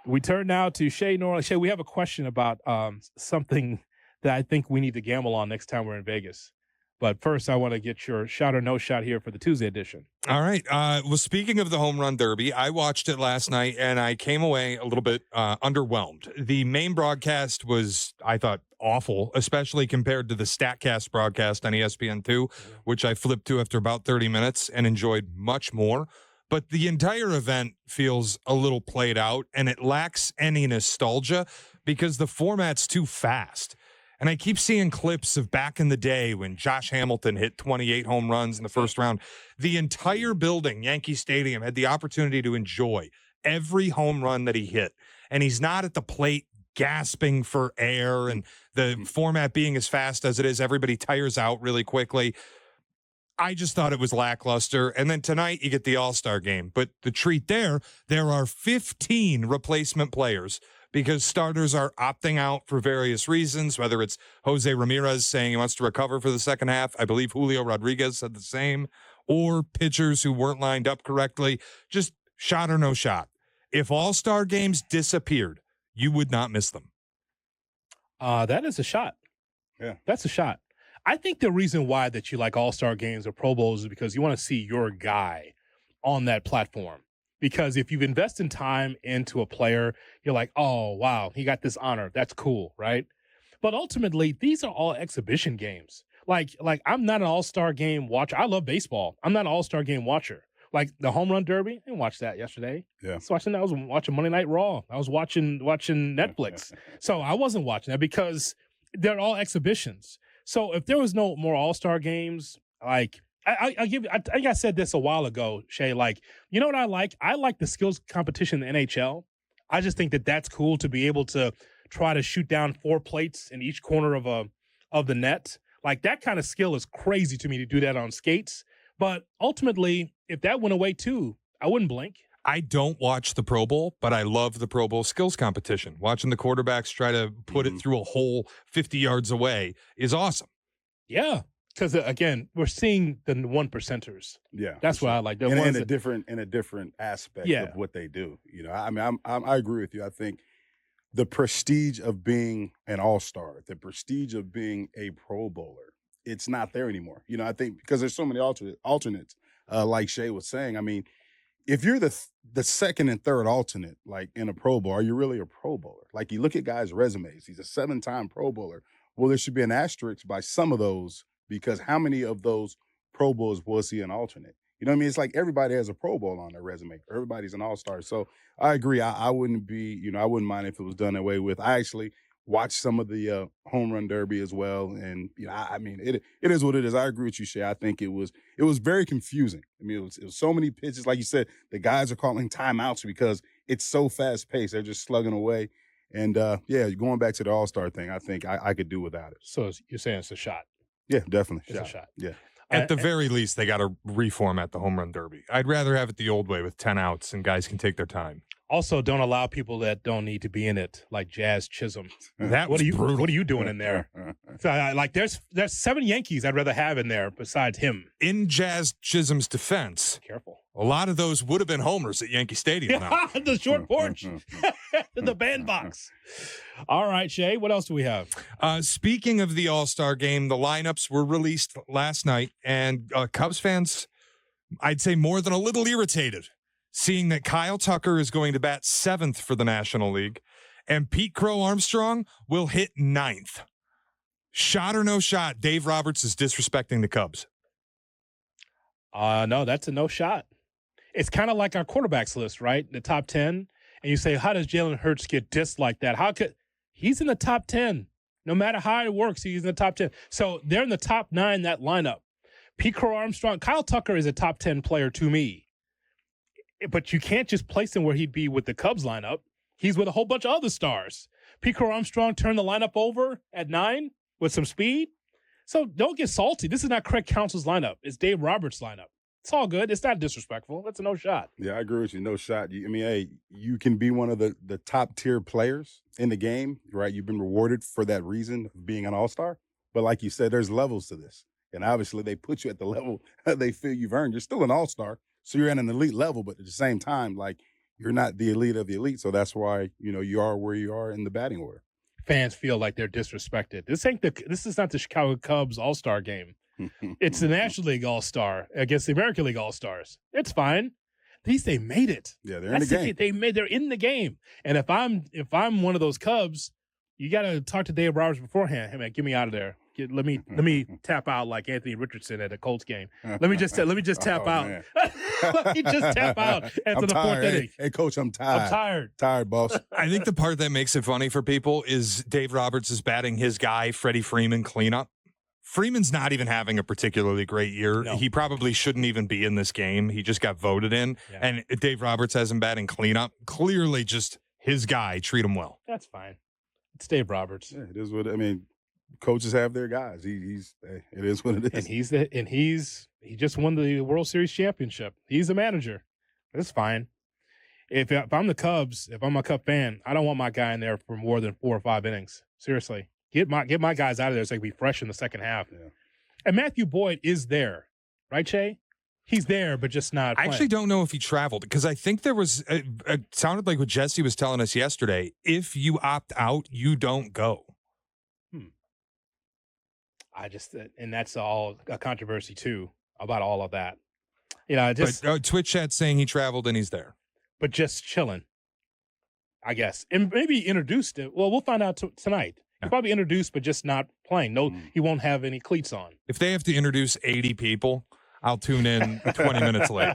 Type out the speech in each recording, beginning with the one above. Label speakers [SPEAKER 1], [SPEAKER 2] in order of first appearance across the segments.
[SPEAKER 1] We turn now to Shay Norley. Shay, we have a question about something that I think we need to gamble on next time we're in Vegas. But first, I want to get your shot or no shot here for the Tuesday edition.
[SPEAKER 2] All right. Well, speaking of the home run derby, I watched it last night and I came away a little bit underwhelmed. The main broadcast was, I thought, awful, especially compared to the StatCast broadcast on ESPN2, which I flipped to after about 30 minutes and enjoyed much more. But the entire event feels a little played out and it lacks any nostalgia because the format's too fast. And I keep seeing clips of back in the day when Josh Hamilton hit 28 home runs in the first round. The entire building, Yankee Stadium, had the opportunity to enjoy every home run that he hit. And he's not at the plate gasping for air, and the format being as fast as it is, everybody tires out really quickly. I just thought it was lackluster. And then tonight you get the All-Star game. But the treat there are 15 replacement players because starters are opting out for various reasons, whether it's Jose Ramirez saying he wants to recover for the second half. I believe Julio Rodriguez said the same, or pitchers who weren't lined up correctly. Just shot or no shot. If All-Star games disappeared, you would not miss them.
[SPEAKER 1] That is a shot.
[SPEAKER 3] Yeah.
[SPEAKER 1] That's a shot. I think the reason why that you like All-Star games or Pro Bowls is because you want to see your guy on that platform. Because if you've invested time into a player, you're like, oh, wow, he got this honor. That's cool, right? But ultimately, these are all exhibition games. Like I'm not an All-Star game watcher. I love baseball. I'm not an All-Star game watcher. Like the home run derby, I didn't watch that yesterday.
[SPEAKER 3] Yeah.
[SPEAKER 1] I was watching Monday Night Raw. I was watching Netflix. So I wasn't watching that because they're all exhibitions. So if there was no more All-Star games, like I think I said this a while ago, Shay, like, you know what I like? I like the skills competition in the NHL. I just think that that's cool to be able to try to shoot down 4 plates in each corner of the net. Like that kind of skill is crazy to me to do that on skates. But ultimately, if that went away too, I wouldn't blink.
[SPEAKER 2] I don't watch the Pro Bowl, but I love the Pro Bowl skills competition. Watching the quarterbacks try to put it through a hole 50 yards away is awesome.
[SPEAKER 1] Yeah. Because again, we're seeing the 1%ers.
[SPEAKER 3] Yeah,
[SPEAKER 1] that's what I like.
[SPEAKER 3] In a different aspect of what they do. You know, I mean, I agree with you. I think the prestige of being an All-Star, the prestige of being a Pro Bowler, it's not there anymore. You know, I think because there's so many alternates, like Shay was saying. I mean, if you're the second and third alternate, like in a Pro Bowl, are you really a Pro Bowler? Like you look at guys' resumes, he's a 7-time Pro Bowler. Well, there should be an asterisk by some of those. Because how many of those Pro Bowls was he an alternate? You know what I mean? It's like everybody has a Pro Bowl on their resume. Everybody's an All-Star. So I agree. I wouldn't I wouldn't mind if it was done away with. I actually watched some of the home run derby as well. And, you know, I mean, it is what it is. I agree with you, Shay. I think it was very confusing. I mean, it was so many pitches. Like you said, the guys are calling timeouts because it's so fast-paced. They're just slugging away. And, going back to the All-Star thing, I think I could do without it.
[SPEAKER 1] So you're saying it's a shot?
[SPEAKER 3] Yeah, definitely.
[SPEAKER 1] It's a shot.
[SPEAKER 3] Yeah.
[SPEAKER 2] At the very least, they got to reformat the home run derby. I'd rather have it the old way with 10 outs and guys can take their time.
[SPEAKER 1] Also, don't allow people that don't need to be in it, like Jazz Chisholm.
[SPEAKER 2] That was brutal.
[SPEAKER 1] What are you doing in there? So, like, there's 7 Yankees I'd rather have in there besides him.
[SPEAKER 2] In Jazz Chisholm's defense,
[SPEAKER 1] careful.
[SPEAKER 2] A lot of those would have been homers at Yankee Stadium now.
[SPEAKER 1] The short porch. The bandbox. All right, Shay, what else do we have?
[SPEAKER 2] Speaking of the All-Star game, the lineups were released last night, and Cubs fans, I'd say more than a little irritated, seeing that Kyle Tucker is going to bat 7th for the National League, and Pete Crow Armstrong will hit 9th. Shot or no shot, Dave Roberts is disrespecting the Cubs.
[SPEAKER 1] No, that's a no shot. It's kind of like our quarterbacks list, right? The top 10. And you say, how does Jalen Hurts get dissed like that? He's in the top 10. No matter how it works, he's in the top 10. So they're in the top 9, that lineup. Pete Crow Armstrong, Kyle Tucker is a top 10 player to me. But you can't just place him where he'd be with the Cubs lineup. He's with a whole bunch of other stars. Pete Crow Armstrong turned the lineup over at 9 with some speed. So don't get salty. This is not Craig Counsell's lineup. It's Dave Roberts' lineup. It's all good. It's not disrespectful. That's a no shot.
[SPEAKER 3] Yeah, I agree with you. No shot. You can be one of the top tier players in the game, right? You've been rewarded for that reason of being an all-star. But like you said, there's levels to this. And obviously they put you at the level they feel you've earned. You're still an all-star, so you're at an elite level. But at the same time, like, you're not the elite of the elite. So that's why, you are where you are in the batting order.
[SPEAKER 1] Fans feel like they're disrespected. This is not the Chicago Cubs All-Star Game. It's the National League All-Star against the American League All-Stars. It's fine. At least they made it.
[SPEAKER 3] Yeah, they're in the game.
[SPEAKER 1] They're in the game. And if I'm one of those Cubs, you got to talk to Dave Roberts beforehand. Hey man, get me out of there. Let me tap out like Anthony Richardson at a Colts game. Let me just tap out. Let me just tap out after the fourth inning.
[SPEAKER 3] Hey, coach, I'm tired.
[SPEAKER 1] I'm tired.
[SPEAKER 3] Tired, boss.
[SPEAKER 2] I think the part that makes it funny for people is Dave Roberts is batting his guy, Freddie Freeman, cleanup. Freeman's not even having a particularly great year.
[SPEAKER 1] No.
[SPEAKER 2] He probably shouldn't even be in this game. He just got voted in. Yeah. And Dave Roberts has him batting cleanup. Clearly just his guy. Treat him well.
[SPEAKER 1] That's fine. It's Dave Roberts.
[SPEAKER 3] Yeah, it is what coaches have their guys. It is what it is.
[SPEAKER 1] And he just won the World Series championship. He's the manager. It's fine. If I'm the Cubs, if I'm a Cub fan, I don't want my guy in there for more than 4 or 5 innings. Seriously. Get my guys out of there so they can be fresh in the second half.
[SPEAKER 3] Yeah.
[SPEAKER 1] And Matthew Boyd is there, right, Shay? He's there, but just not playing.
[SPEAKER 2] I actually don't know if he traveled because I think there was it sounded like what Jesse was telling us yesterday. If you opt out, you don't go.
[SPEAKER 1] And that's all a controversy too about all of that.
[SPEAKER 2] But Twitch chat saying he traveled and he's there,
[SPEAKER 1] but just chilling, I guess, and maybe introduced it. Well, we'll find out tonight. He'll probably introduced, but just not playing. No, he won't have any cleats on.
[SPEAKER 2] If they have to introduce 80 people, I'll tune in 20 minutes late.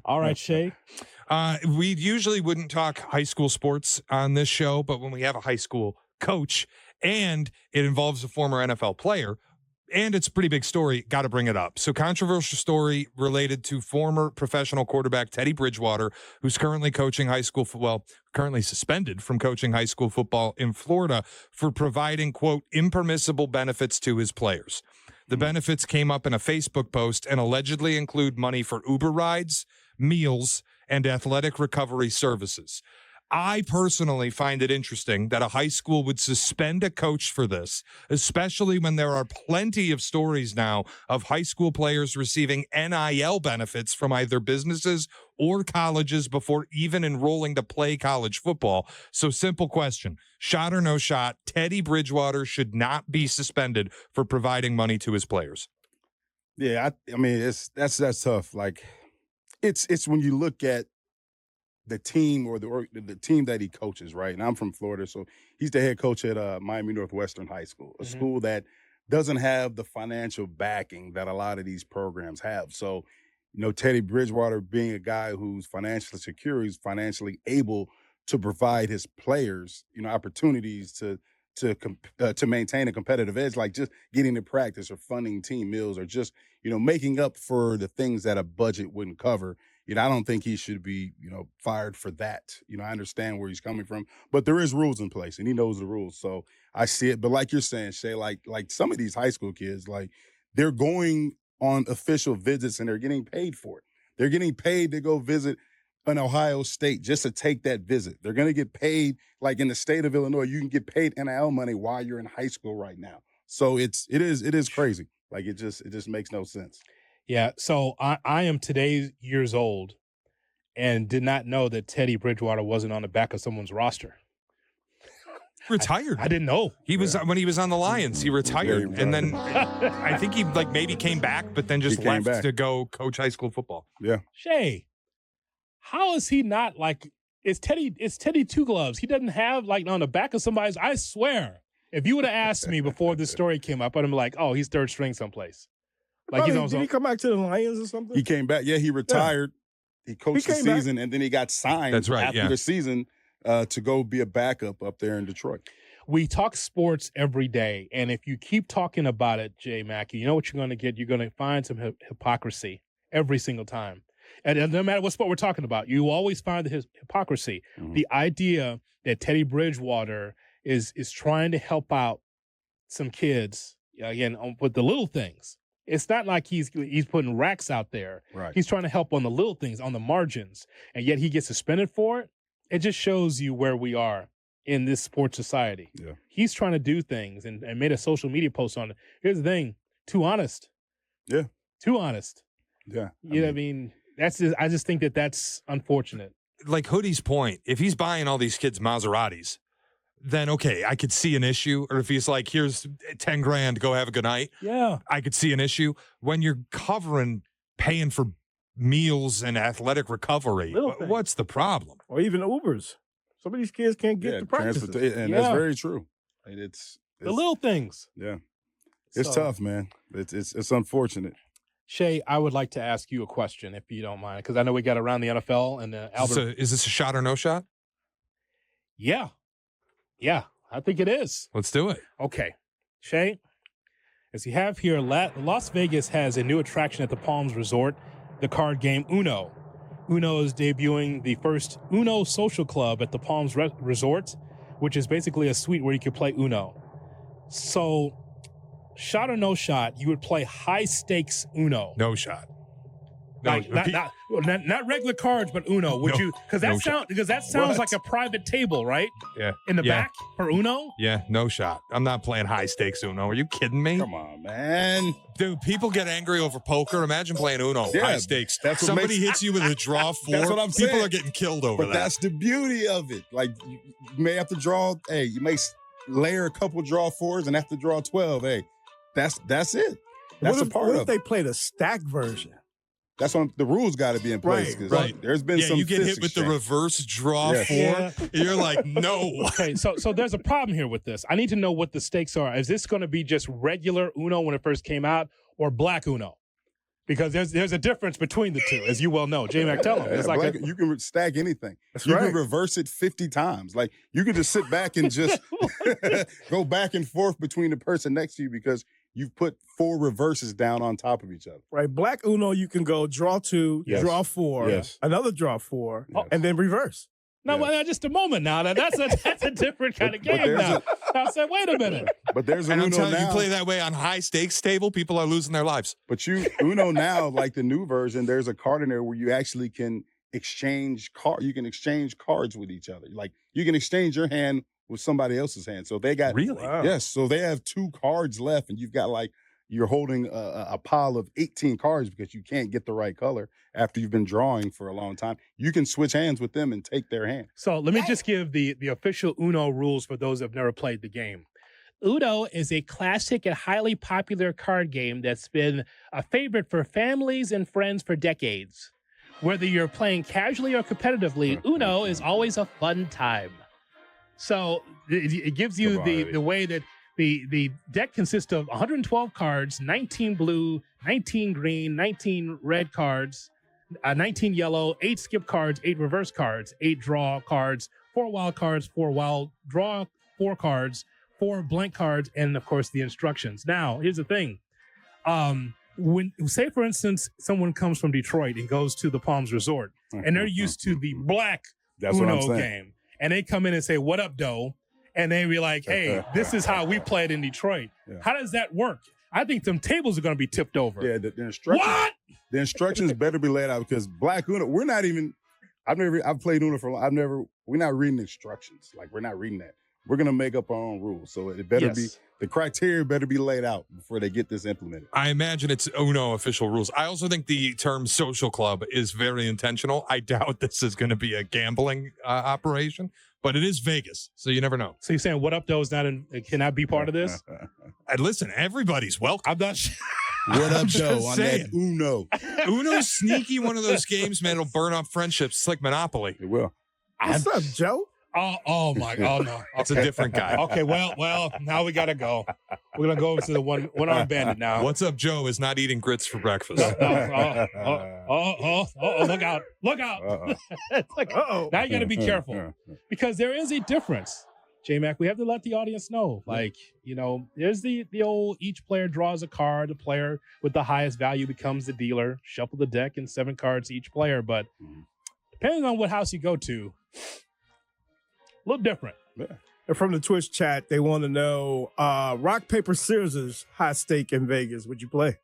[SPEAKER 1] All right, Shay.
[SPEAKER 2] We usually wouldn't talk high school sports on this show, but when we have a high school coach and it involves a former NFL player, and it's a pretty big story, got to bring it up. So controversial story related to former professional quarterback Teddy Bridgewater, who's currently coaching high school, currently suspended from coaching high school football in Florida for providing, quote, impermissible benefits to his players. The benefits came up in a Facebook post and allegedly include money for Uber rides, meals, and athletic recovery services. I personally find it interesting that a high school would suspend a coach for this, especially when there are plenty of stories now of high school players receiving NIL benefits from either businesses or colleges before even enrolling to play college football. So simple question, shot or no shot, Teddy Bridgewater should not be suspended for providing money to his players.
[SPEAKER 3] Yeah, that's tough. Like, it's when you look at the team or the team that he coaches, right? And I'm from Florida, so he's the head coach at Miami Northwestern High School, a school that doesn't have the financial backing that a lot of these programs have. So, Teddy Bridgewater being a guy who's financially secure, he's financially able to provide his players, opportunities to maintain a competitive edge, like just getting to practice or funding team meals or just, making up for the things that a budget wouldn't cover. I don't think he should be, fired for that. I understand where he's coming from, but there is rules in place and he knows the rules. So I see it. But like you're saying, Shay, like some of these high school kids, like they're going on official visits and they're getting paid for it. They're getting paid to go visit an Ohio State just to take that visit. They're going to get paid, like in the state of Illinois, you can get paid NIL money while you're in high school right now. So it is crazy. Like it just makes no sense.
[SPEAKER 1] Yeah, so I am today's years old and did not know that Teddy Bridgewater wasn't on the back of someone's roster.
[SPEAKER 2] Retired.
[SPEAKER 1] I didn't know.
[SPEAKER 2] He was when he was on the Lions, he retired. And then I think he maybe came back, but then just left to go coach high school football.
[SPEAKER 3] Yeah.
[SPEAKER 1] Shay, how is he not it's Teddy Two Gloves. He doesn't have on the back of somebody's, I swear, if you would have asked me before this story came up, I'd have been like, oh, he's third string someplace.
[SPEAKER 4] Did he come back to the Lions or something?
[SPEAKER 3] He came back. Yeah, he retired. Yeah. He coached the season, and then he got signed after the season to go be a backup up there in Detroit.
[SPEAKER 1] We talk sports every day, and if you keep talking about it, Jay Mackey, you know what you're going to get? You're going to find some hypocrisy every single time. And no matter what sport we're talking about, you always find the hypocrisy. Mm-hmm. The idea that Teddy Bridgewater is trying to help out some kids, again, with the little things. It's not like he's putting racks out there.
[SPEAKER 3] Right.
[SPEAKER 1] He's trying to help on the little things, on the margins, and yet he gets suspended for it. It just shows you where we are in this sports society.
[SPEAKER 3] Yeah.
[SPEAKER 1] He's trying to do things and made a social media post on it. Here's the thing, too honest.
[SPEAKER 3] Yeah.
[SPEAKER 1] Too honest.
[SPEAKER 3] Yeah.
[SPEAKER 1] I mean, I just think that's unfortunate.
[SPEAKER 2] Like Hoodie's point, if he's buying all these kids Maseratis, then okay, I could see an issue. Or if he's like, here's 10 grand, go have a good night.
[SPEAKER 1] Yeah.
[SPEAKER 2] I could see an issue. When you're paying for meals and athletic recovery, what's the problem?
[SPEAKER 4] Or even Ubers. Some of these kids can't get to practice.
[SPEAKER 3] And that's very true. It's
[SPEAKER 1] the little things.
[SPEAKER 3] Yeah. It's tough, man. It's unfortunate.
[SPEAKER 1] Shay, I would like to ask you a question, if you don't mind, because I know we got around the NFL and Albert.
[SPEAKER 2] Is this a shot or no shot?
[SPEAKER 1] Yeah, I think it is.
[SPEAKER 2] Let's do it.
[SPEAKER 1] Okay, Shay, as you have here, Las Vegas has a new attraction at the Palms Resort, the card game Uno. Uno is debuting the first Uno social club at the Palms Resort, which is basically a suite where you can play Uno. So, shot or no shot, you would play high stakes Uno.
[SPEAKER 2] No shot.
[SPEAKER 1] No, not regular cards, but Uno. Would you? Because that sounds like a private table, right?
[SPEAKER 2] Yeah.
[SPEAKER 1] In the back for Uno.
[SPEAKER 2] Yeah, no shot. I'm not playing high stakes Uno. Are you kidding me?
[SPEAKER 3] Come on, man.
[SPEAKER 2] Dude, people get angry over poker. Imagine playing Uno, high stakes. Somebody hits you with a draw 4.
[SPEAKER 3] That's what I'm saying.
[SPEAKER 2] People are getting killed over that.
[SPEAKER 3] But that's the beauty of it. Like, you may have to draw. Hey, you may layer a couple draw 4s and have to draw 12. Hey, that's it. That's a part of it.
[SPEAKER 4] What if they played a stacked version?
[SPEAKER 3] That's when the rules got to be in place.
[SPEAKER 2] Right.
[SPEAKER 3] There's been some.
[SPEAKER 2] You get hit with the reverse draw 4. Yeah. You're like, no.
[SPEAKER 1] Okay, so there's a problem here with this. I need to know what the stakes are. Is this going to be just regular Uno when it first came out, or black Uno? Because there's a difference between the two, as you well know. J-Mac, tell them. It's like
[SPEAKER 3] you can stack anything.
[SPEAKER 4] That's
[SPEAKER 3] you
[SPEAKER 4] right.
[SPEAKER 3] can reverse it 50 times. Like, you can just sit back and just go back and forth between the person next to you because you've put 4 reverses down on top of each other.
[SPEAKER 4] Right. Black Uno, you can go draw 2, draw 4, another draw 4, and then reverse.
[SPEAKER 1] No, well, just a moment now. That's a different kind of game now. I said, wait a minute.
[SPEAKER 3] But there's an
[SPEAKER 2] Uno
[SPEAKER 3] now.
[SPEAKER 2] You play that way on high stakes table, people are losing their lives.
[SPEAKER 3] But Uno now, like the new version, there's a card in there where you actually can exchange You can exchange cards with each other. Like, you can exchange your hand with somebody else's hand. So they got
[SPEAKER 2] really,
[SPEAKER 3] yes. So they have 2 cards left, and you've got you're holding a pile of 18 cards because you can't get the right color after you've been drawing for a long time. You can switch hands with them and take their hand.
[SPEAKER 1] So let me just give the official Uno rules for those who have never played the game. Uno is a classic and highly popular card game that's been a favorite for families and friends for decades. Whether you're playing casually or competitively, Uno is always a fun time. So it gives you the way that the deck consists of 112 cards, 19 blue, 19 green, 19 red cards, 19 yellow, 8 skip cards, 8 reverse cards, 8 draw cards, 4 wild cards, 4 wild draw 4 cards, 4 blank cards, and of course the instructions. Now, here's the thing. When, say for instance, someone comes from Detroit and goes to the Palms Resort and they're used to the black Uno game, and they come in and say, "What up, Doe?" And they be like, "Hey, this is how we played in Detroit." Yeah. How does that work? I think some tables are going to be tipped over.
[SPEAKER 3] Yeah, the instructions.
[SPEAKER 1] What?
[SPEAKER 3] The instructions better be laid out because black Uno, I've played Uno we're not reading instructions. Like, we're not reading that. We're going to make up our own rules. So it better be, the criteria better be laid out before they get this implemented.
[SPEAKER 2] I imagine it's Uno official rules. I also think the term social club is very intentional. I doubt this is going to be a gambling operation, but it is Vegas, so you never know.
[SPEAKER 1] So you're saying What Up Doe is cannot be part of this?
[SPEAKER 2] And listen, everybody's welcome.
[SPEAKER 1] I'm not
[SPEAKER 3] What Up Doe on that Uno.
[SPEAKER 2] Uno's sneaky one of those games, man. It'll burn up friendships. It's like Monopoly.
[SPEAKER 3] It will.
[SPEAKER 4] What's up, Joe?
[SPEAKER 1] Oh my God, no.
[SPEAKER 2] It's a different guy.
[SPEAKER 1] Okay, well, now we gotta go. We're gonna go over to the one-armed bandit now.
[SPEAKER 2] What's up, Joe? Is not eating grits for breakfast.
[SPEAKER 1] Look out! It's like, now you gotta be careful because there is a difference. J-Mac, we have to let the audience know. Like, there's the old each player draws a card. The player with the highest value becomes the dealer. Shuffle the deck and 7 cards each player. But depending on what house you go to, a little different.
[SPEAKER 4] Yeah. And from the Twitch chat, they want to know, rock, paper, scissors, high stake in Vegas. Would you play?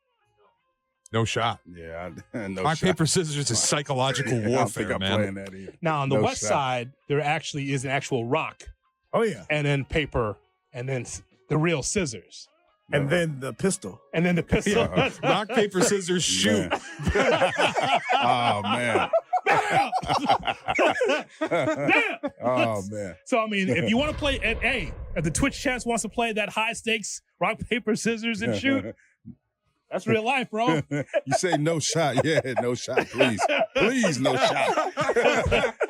[SPEAKER 2] No shot.
[SPEAKER 3] Yeah, no
[SPEAKER 2] rock,
[SPEAKER 3] shot.
[SPEAKER 2] paper, scissors is psychological warfare, man.
[SPEAKER 3] That either.
[SPEAKER 1] Now, on the west side, there actually is an actual rock.
[SPEAKER 4] Oh, yeah.
[SPEAKER 1] And then paper, and then the real scissors.
[SPEAKER 4] And then the pistol.
[SPEAKER 1] And then the pistol.
[SPEAKER 2] Yeah. Rock, paper, scissors, shoot.
[SPEAKER 3] Oh, man.
[SPEAKER 1] Damn!
[SPEAKER 3] Oh, man.
[SPEAKER 1] So, I mean, if you want to play, if the Twitch chat wants to play that high stakes rock, paper, scissors, and shoot, that's real life, bro.
[SPEAKER 3] You say no shot. Yeah, no shot, please. Please, no shot.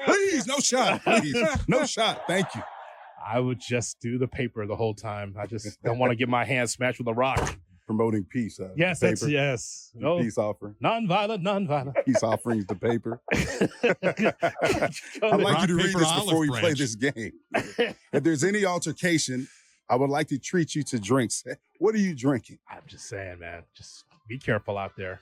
[SPEAKER 3] Please, no shot. Please, no shot. Thank you.
[SPEAKER 1] I would just do the paper the whole time. I just don't want to get my hand smashed with a rock.
[SPEAKER 3] Promoting peace.
[SPEAKER 1] Yes,
[SPEAKER 3] paper.
[SPEAKER 1] that's yes.
[SPEAKER 3] The peace offering.
[SPEAKER 1] Non-violent.
[SPEAKER 3] Peace offerings to paper. I'd like you to read this before we play this game. If there's any altercation, I would like to treat you to drinks. What are you drinking?
[SPEAKER 1] I'm just saying, man. Just be careful out there.